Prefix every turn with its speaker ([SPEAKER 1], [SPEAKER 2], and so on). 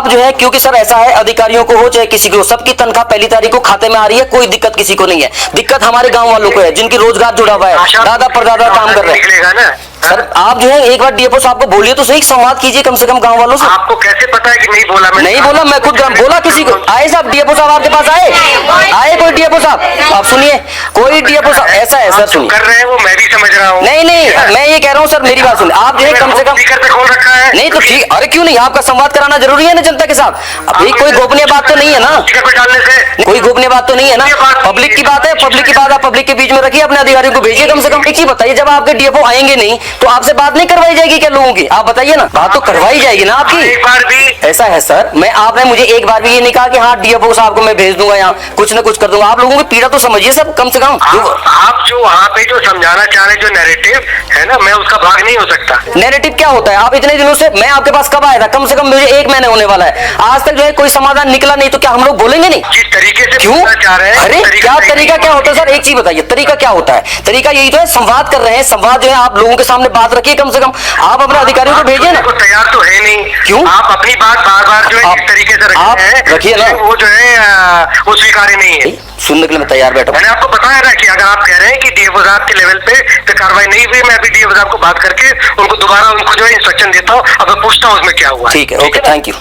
[SPEAKER 1] आप जो है, क्योंकि सर ऐसा है, अधिकारियों को हो चाहे किसी को, सबकी तनख्वाह पहली तारीख को खाते में आ रही है, कोई दिक्कत किसी को नहीं है। दिक्कत हमारे गांव वालों को है, जिनकी रोजगार जुड़ा हुआ है, दादा परदादा काम कर रहे हैं। सर आप जो है एक बार डीएफओ साहब को बोलिए तो सही, संवाद कीजिए कम से कम गांव वालों से।
[SPEAKER 2] आपको कैसे पता है कि नहीं बोला मैंने?
[SPEAKER 1] नहीं बोला, मैं खुद बोला किसी को। आए साहब, डीएफओ साहब आपके पास आए कोई डीएफओ साहब? आप सुनिए, कोई डीएफओ साहब ऐसा है सर, सुनिए।
[SPEAKER 2] कर रहे हैं वो, मैं भी समझ रहा हूँ।
[SPEAKER 1] नहीं मैं ये कह रहा हूँ सर, मेरी बात सुनिए, आप जो है कम से कम
[SPEAKER 2] स्पीकर पे खोल रखा है।
[SPEAKER 1] नहीं तो ठीक, अरे क्यों नहीं, आपका संवाद कराना जरूरी है ना जनता के साथ। अभी कोई गोपनीय बात तो नहीं है ना,
[SPEAKER 2] डालने से
[SPEAKER 1] कोई गोपनीय बात तो नहीं है ना, पब्लिक की बात है, पब्लिक की बात आप पब्लिक के बीच में रखिए, अपने अधिकारियों को भेजिए कम से कम। एक चीज बताइए, जब आपके डीएफओ आएंगे नहीं तो आपसे बात नहीं करवाई जाएगी क्या लोगों की? आप बताइए ना, बात तो करवाई जाएगी ना आपकी।
[SPEAKER 2] एक बार भी
[SPEAKER 1] ऐसा है सर, आपने मुझे एक बार भी ये नहीं कहा कि हाँ डीएफओ साहब को मैं भेज दूंगा, यहाँ कुछ ना कुछ कर दूंगा। आप लोगों की पीड़ा तो समझिए सब, कम से कम।
[SPEAKER 2] आप जो वहाँ पे जो समझाना चाह रहे, जो नैरेटिव है ना, मैं उसका भाग नहीं हो सकता।
[SPEAKER 1] नैरेटिव क्या होता है? आप इतने दिनों से, मैं आपके पास कब आया था? कम से कम मुझे 1 महीने होने वाला है, आज तक जो है कोई समाधान निकला नहीं, तो क्या हम लोग बोलेंगे नहीं?
[SPEAKER 2] जिस तरीके से
[SPEAKER 1] क्यों
[SPEAKER 2] चाह रहे हैं,
[SPEAKER 1] अरे क्या तरीका क्या होता है सर? एक चीज बताइए, तरीका क्या होता है? तरीका यही तो है, संवाद कर रहे हैं, संवाद जो है आप लोगों के सामने बात रखिए कम से कम। आप अपने अधिकारियों को भेजिए ना।
[SPEAKER 2] तैयार तो है नहीं।
[SPEAKER 1] क्यों?
[SPEAKER 2] आप अपनी बात बार बार जो है इस तरीके से
[SPEAKER 1] रखिए ना,
[SPEAKER 2] वो जो है वो स्वीकार्य नहीं है।
[SPEAKER 1] सुनने के लिए मैं तैयार बैठा।
[SPEAKER 2] मैंने आपको बताया ना कि अगर आप कह रहे हैं कि डीएफओ साहब के लेवल पे कार्रवाई नहीं हुई, मैं अभी डीएफओ साहब को बात करके उनको दोबारा जो है इंस्ट्रक्शन देता हूँ, अब मैं पूछता हूँ उसमें क्या हुआ।
[SPEAKER 1] ठीक है, ओके, थैंक यू।